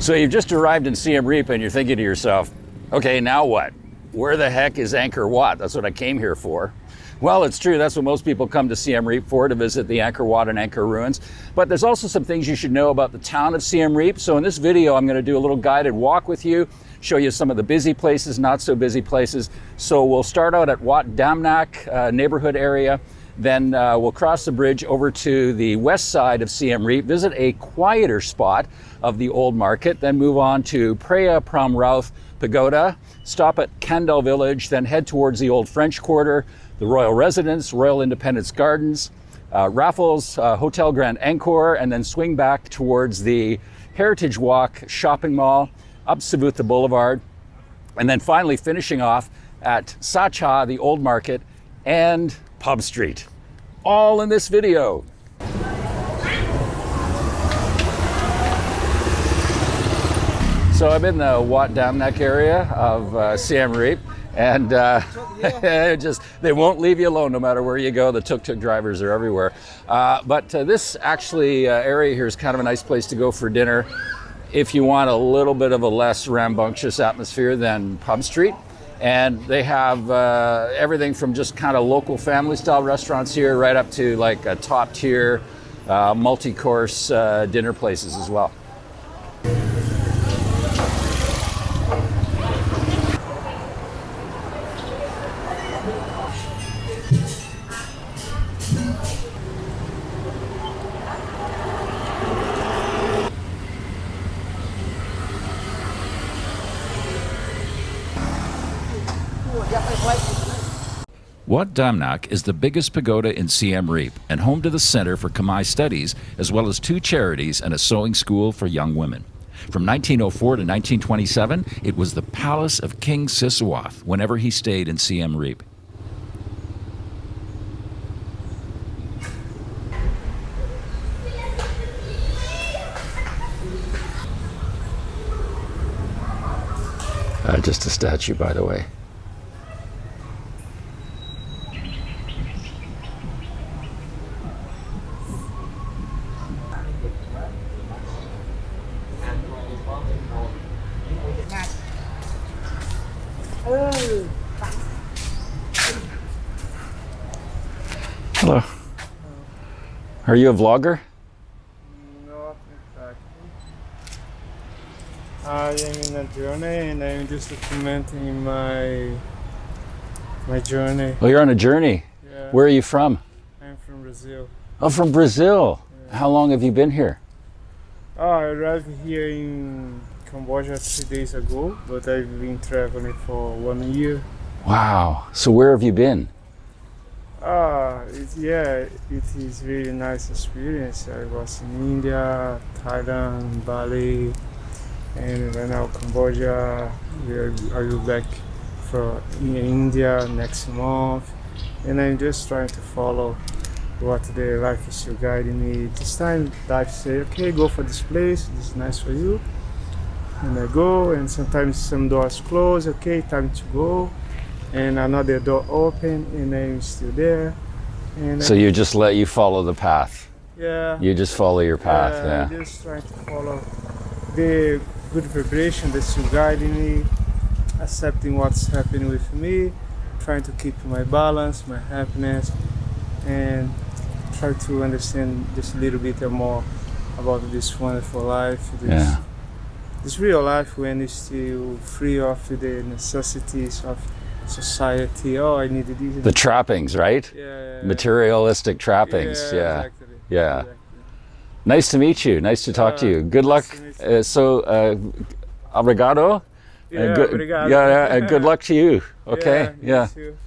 So you've just arrived in Siem Reap and you're thinking to yourself, okay, now what? Where the heck is Angkor Wat? That's what I came here for. Well, it's true. That's what most people come to Siem Reap for, to visit the Angkor Wat and Angkor Ruins. But there's also some things you should know about the town of Siem Reap. So in this video, I'm going to do a little guided walk with you, show you some of the busy places, not so busy places. So we'll start out at Wat Damnak neighborhood area. Then we'll cross the bridge over to the west side of Siem Reap, visit a quieter spot of the old market, then move on to Preah Pram Rauth Pagoda, stop at Kandal village, then head towards the old French Quarter, the Royal Residence, Royal Independence Gardens, Raffles Hotel Grand Angkor, and then swing back towards the Heritage Walk shopping mall, up Savutha Boulevard, and then finally finishing off at Phsar Chas, the old market, and Pub Street. All in this video. So I'm in the Wat Damnak area of Siem Reap, and they won't leave you alone no matter where you go. The tuk-tuk drivers are everywhere. But this actually area here is kind of a nice place to go for dinner if you want a little bit of a less rambunctious atmosphere than Pub Street. And they have everything from just kind of local family style restaurants here right up to like a top tier multi-course dinner places as well. Wat Damnak is the biggest pagoda in Siem Reap and home to the Center for Khmer Studies, as well as two charities and a sewing school for young women. From 1904 to 1927, it was the palace of King Sisowath whenever he stayed in Siem Reap. Just a statue, by the way. Hello. Are you a vlogger? Not exactly. I am in a journey and I'm just documenting my journey. Oh, you're on a journey? Yeah. Where are you from? I'm from Brazil. Oh, from Brazil. Yeah. How long have you been here? Oh, I arrived here in Cambodia 3 days ago, but I've been traveling for 1 year. Wow. So where have you been? It is really nice experience. I was in India, Thailand, Bali, and right now Cambodia. I will back in India next month, and I'm just trying to follow what the life is still guiding me. This time life say, okay, go for this place, this is nice for you, and I go, and sometimes some doors close, okay, time to go, and another door open, and I'm still there. And So you just let you follow the path. yeah, You just follow your path, yeah. I'm just trying to follow the good vibration that's still guiding me, accepting what's happening with me, trying to keep my balance, my happiness, and try to understand just a little bit more about this wonderful life, this real life when it's still free of the necessities of society. Oh, I needed this. The trappings, right? Yeah. Materialistic trappings, yeah. Exactly. Yeah. Exactly. Nice to meet you. Nice to talk to you. Good luck. nice to meet Obrigado. Yeah, And good, obrigado. yeah, and good luck to you. Okay, Yeah. you too.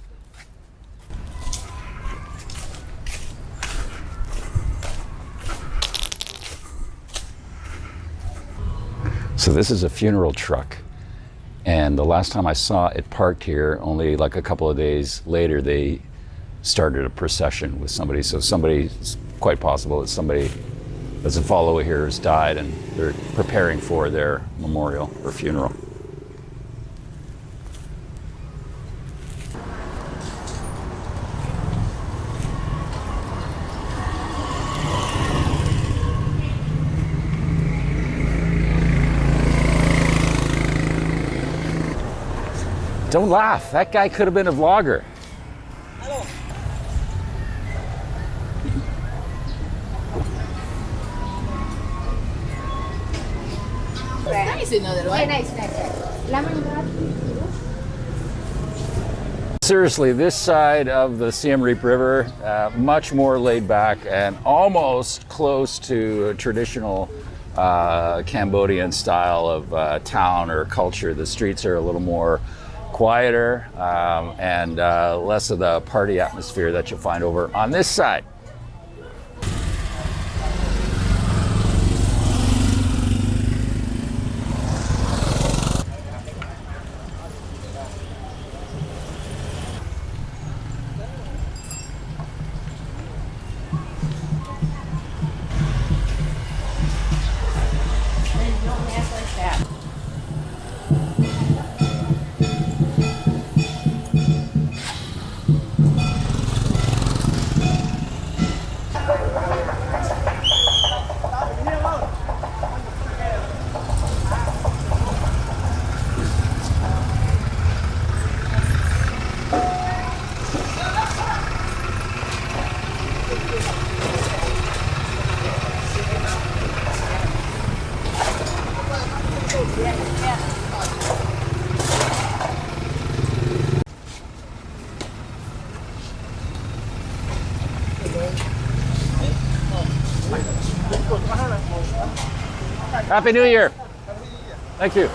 So this is a funeral truck, and the last time I saw it parked here, only like a couple of days later, they started a procession with somebody. So somebody, it's quite possible that somebody that's a follower here has died, and they're preparing for their memorial or funeral. Don't laugh. That guy could have been a vlogger. Nice, nice. Seriously, this side of the Siem Reap River, much more laid back and almost close to a traditional Cambodian style of town or culture. The streets are a little more quieter and less of the party atmosphere that you'll find over on this side. Happy New Year. Thank you.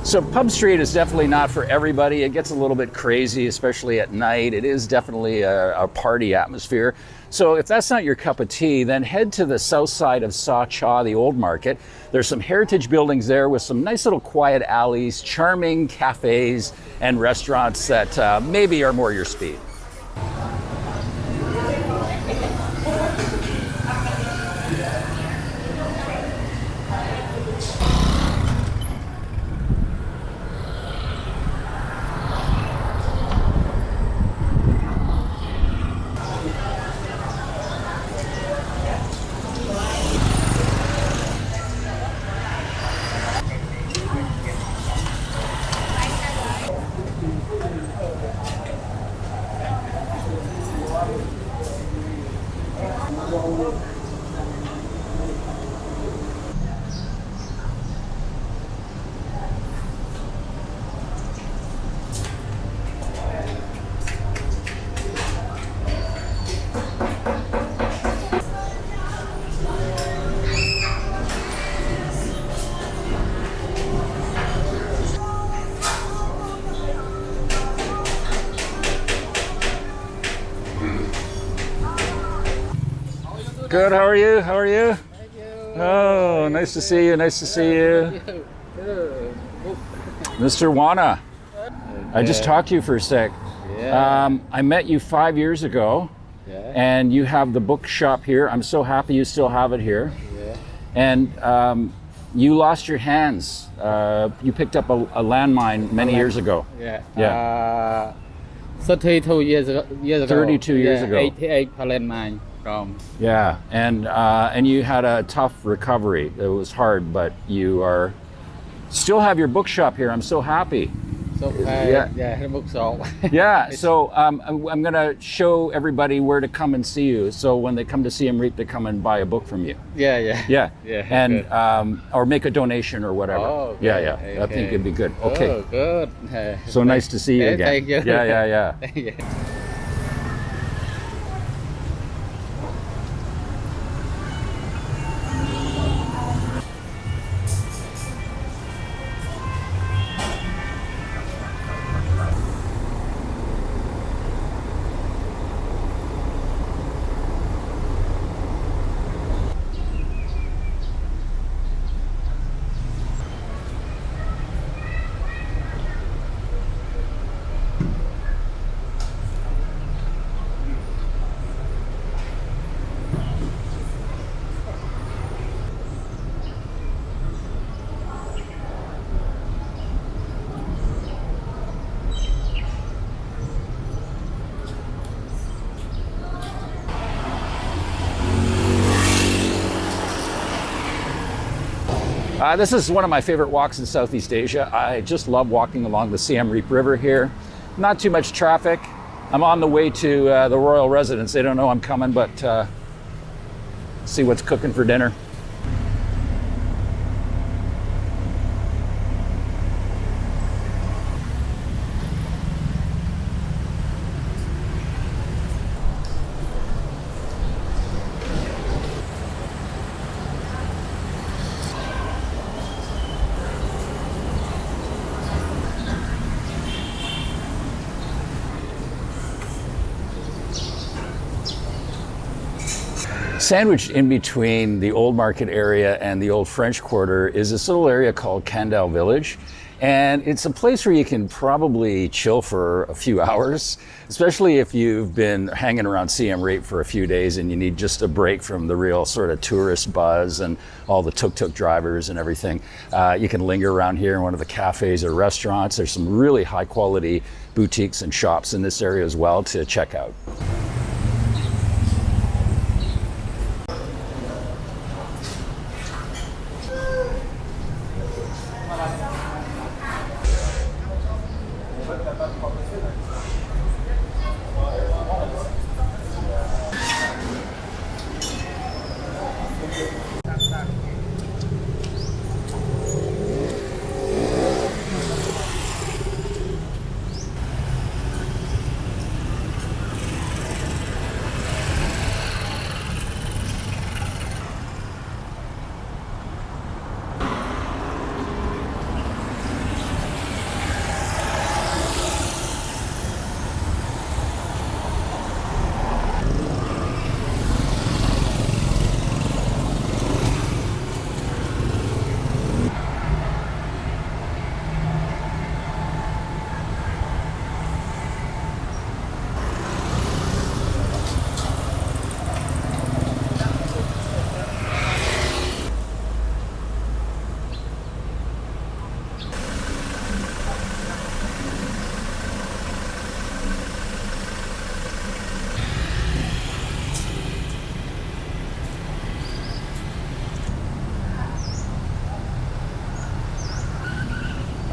So Pub Street is definitely not for everybody. It gets a little bit crazy, especially at night. It is definitely a party atmosphere. So if that's not your cup of tea, then head to the south side of Phsar Chas, the old market. There's some heritage buildings there with some nice little quiet alleys, charming cafes and restaurants that maybe are more your speed. Good, how are you? How are you? Thank you. Oh, nice to see you, nice to see you. Mr. Wana, I just talked to you for a sec. Yeah. I met you 5 years ago, Yeah. and you have the bookshop here. I'm so happy you still have it here. Yeah. And you lost your hands. You picked up a landmine many years ago. Yeah. Yeah. 32 years ago. 32 years ago. 88 Poland mine from. Yeah, and you had a tough recovery. It was hard, but you are still have your bookshop here. I'm so happy. So Yeah. yeah, book shop. Yeah, so I'm gonna show everybody where to come and see you. So when they come to Siem Reap, they come and buy a book from you. Yeah, yeah. Yeah, Yeah, and good. or make a donation or whatever. Oh, yeah, okay, yeah. I think okay. it'd be good. Okay. Oh, good. So nice to see you again. Thank you. Yeah. Yeah. This is one of my favorite walks in Southeast Asia. I just love walking along the Siem Reap River here. Not too much traffic. I'm on the way to the royal residence. They don't know I'm coming, but see what's cooking for dinner. Sandwiched in between the old market area and the old French Quarter is this little area called Kandal Village. And it's a place where you can probably chill for a few hours, especially if you've been hanging around Siem Reap for a few days and you need just a break from the real sort of tourist buzz and all the tuk-tuk drivers and everything. You can linger around here in one of the cafes or restaurants. There's some really high quality boutiques and shops in this area as well to check out.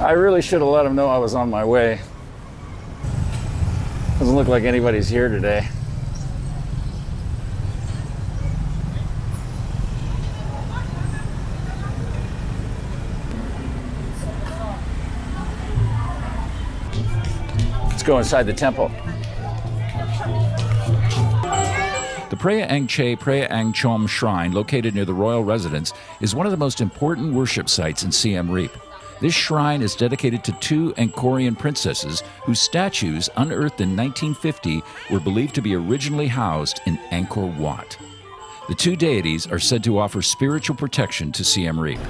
I really should have let them know I was on my way. Doesn't look like anybody's here today. Let's go inside the temple. The Preah Ang Che Preah Ang Chom Shrine, located near the royal residence, is one of the most important worship sites in Siem Reap. This shrine is dedicated to two Angkorian princesses whose statues, unearthed in 1950, were believed to be originally housed in Angkor Wat. The two deities are said to offer spiritual protection to Siem Reap.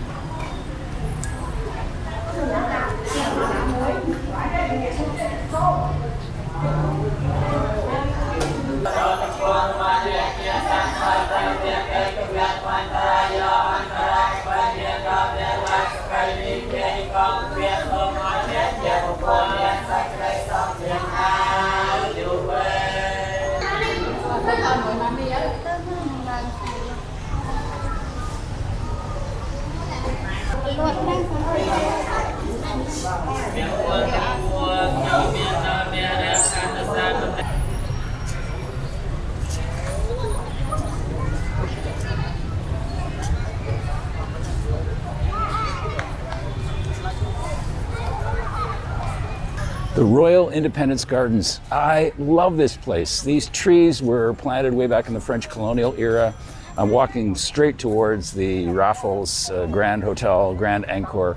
The Royal Independence Gardens. I love this place. These trees were planted way back in the French colonial era. I'm walking straight towards the Raffles Grand Hotel D'Angkor.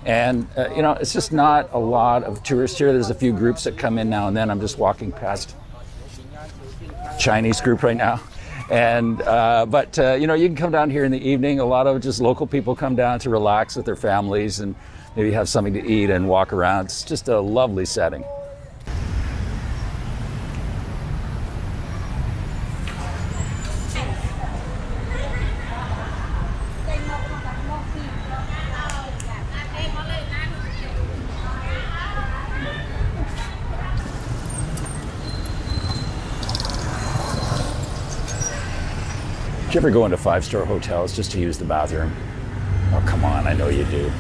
And, you know, it's just not a lot of tourists here. There's a few groups that come in now and then. I'm just walking past Chinese group right now. And, but you know, you can come down here in the evening. A lot of just local people come down to relax with their families and maybe have something to eat and walk around. It's just a lovely setting. Do you ever go into five-star hotels just to use the bathroom? Oh, come on. I know you do.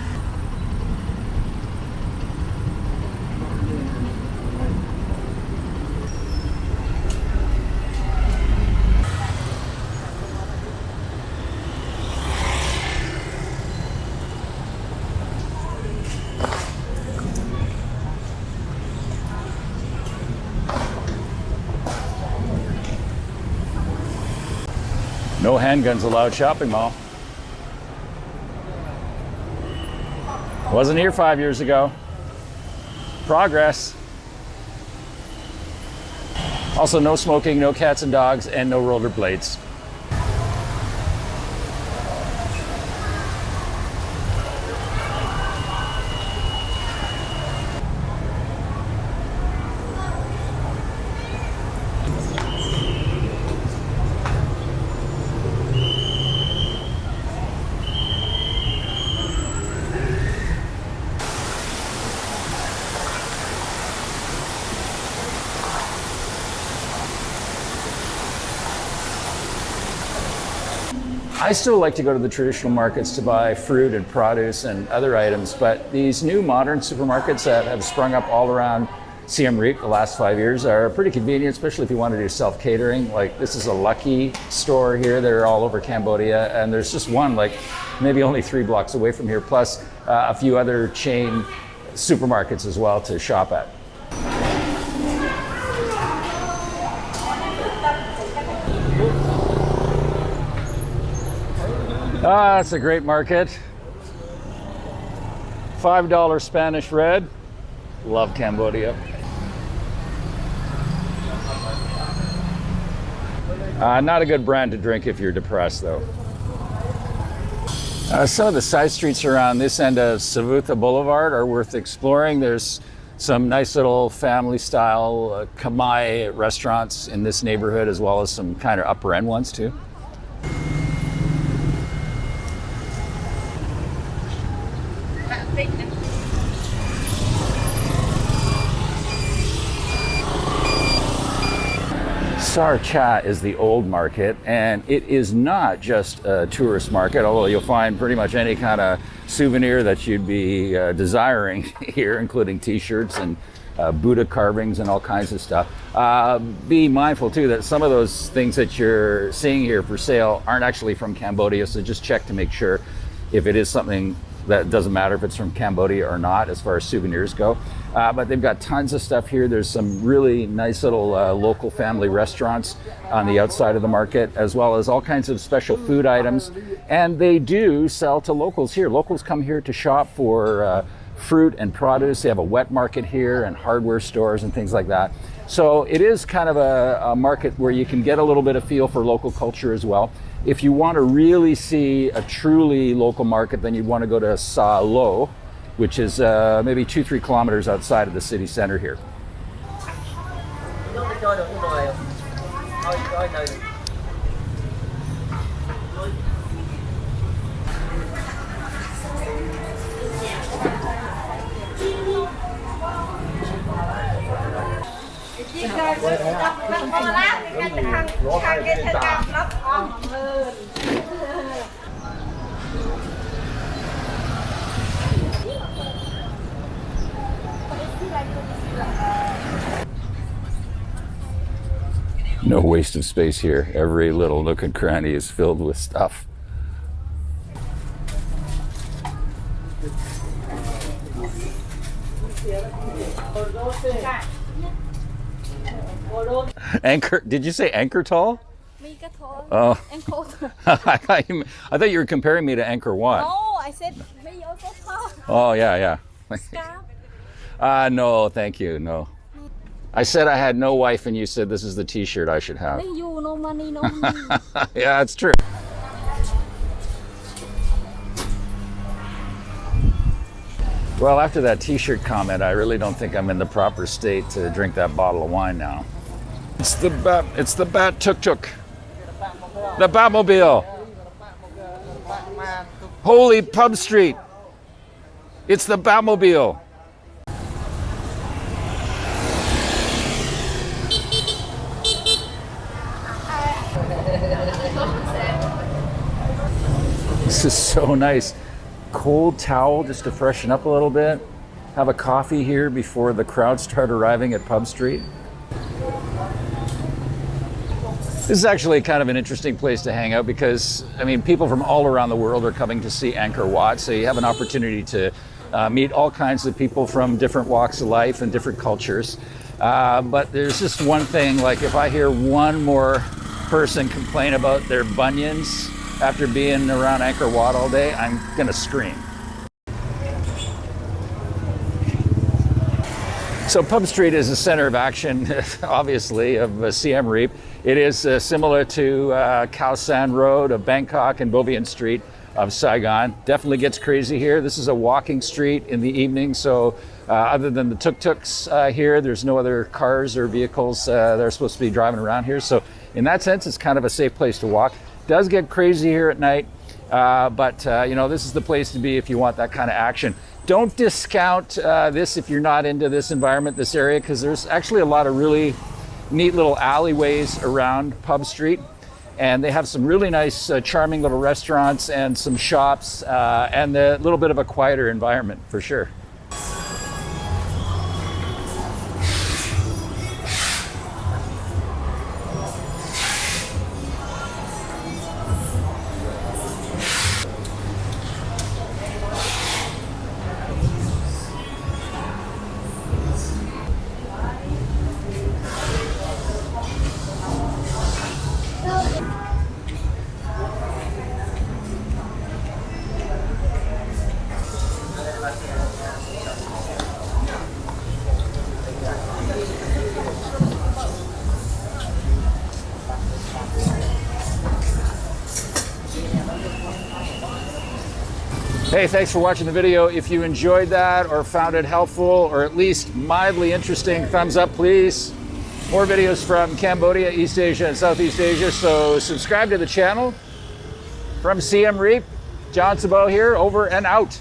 No handguns allowed shopping mall. Wasn't here 5 years ago. Progress. Also no smoking, no cats and dogs, and no rollerblades. I still like to go to the traditional markets to buy fruit and produce and other items, but these new modern supermarkets that have sprung up all around Siem Reap the last 5 years are pretty convenient, especially if you want to do self-catering. Like this is a Lucky store here. They're all over Cambodia, and there's just one like maybe only 3 blocks away from here, plus a few other chain supermarkets as well to shop at. Ah, that's a great market. $5 Spanish red. Love Cambodia. Not a good brand to drink if you're depressed, though. Some of the side streets around this end of Savutha Boulevard are worth exploring. There's some nice little family-style Khmer restaurants in this neighborhood, as well as some kind of upper-end ones, too. Phsar Chas is the old market, and it is not just a tourist market, although you'll find pretty much any kind of souvenir that you'd be desiring here, including t-shirts and Buddha carvings and all kinds of stuff. Be mindful too that some of those things that you're seeing here for sale aren't actually from Cambodia, so just check to make sure if it is something that doesn't matter if it's from Cambodia or not as far as souvenirs go. But they've got tons of stuff here. There's some really nice little local family restaurants on the outside of the market, as well as all kinds of special food items. And they do sell to locals here. Locals come here to shop for fruit and produce. They have a wet market here and hardware stores and things like that. So it is kind of a market where you can get a little bit of feel for local culture as well. If you want to really see a truly local market, then you'd want to go to Sa Lo, which is maybe 2-3 kilometers outside of the city center here. No waste of space here. Every little nook and cranny is filled with stuff. Angkor, did you say Angkor tall? Oh. I thought you were comparing me to Angkor Wat. No, I said me also tall. Oh, yeah. Scarf. No, thank you, no. I said I had no wife and you said this is the t-shirt I should have. You no money, no money. Yeah, that's true. Well, after that t-shirt comment, I really don't think I'm in the proper state to drink that bottle of wine now. It's the Bat Tuk-Tuk. The Batmobile. Holy Pub Street. It's the Batmobile. This is so nice. cold towel just to freshen up a little bit. Have a coffee here before the crowds start arriving at Pub Street. This is actually kind of an interesting place to hang out because, I mean, people from all around the world are coming to see Angkor Wat, so you have an opportunity to meet all kinds of people from different walks of life and different cultures. But there's just one thing, like if I hear one more person complain about their bunions after being around Angkor Wat all day, I'm gonna scream. So Pub Street is the center of action, obviously, of Siem Reap. It is similar to Khao San Road of Bangkok and Bovian Street of Saigon. Definitely gets crazy here. This is a walking street in the evening, so other than the tuk-tuks here, there's no other cars or vehicles that are supposed to be driving around here. So in that sense, it's kind of a safe place to walk. Does get crazy here at night, but you know, this is the place to be if you want that kind of action. Don't discount this if you're not into this environment, this area, because there's actually a lot of really neat little alleyways around Pub Street. And they have some really nice, charming little restaurants and some shops and a little bit of a quieter environment for sure. Hey, thanks for watching the video. If you enjoyed that or found it helpful or at least mildly interesting, thumbs up, please. More videos from Cambodia, East Asia, and Southeast Asia, so subscribe to the channel. From Siem Reap, John Sabo here, over and out.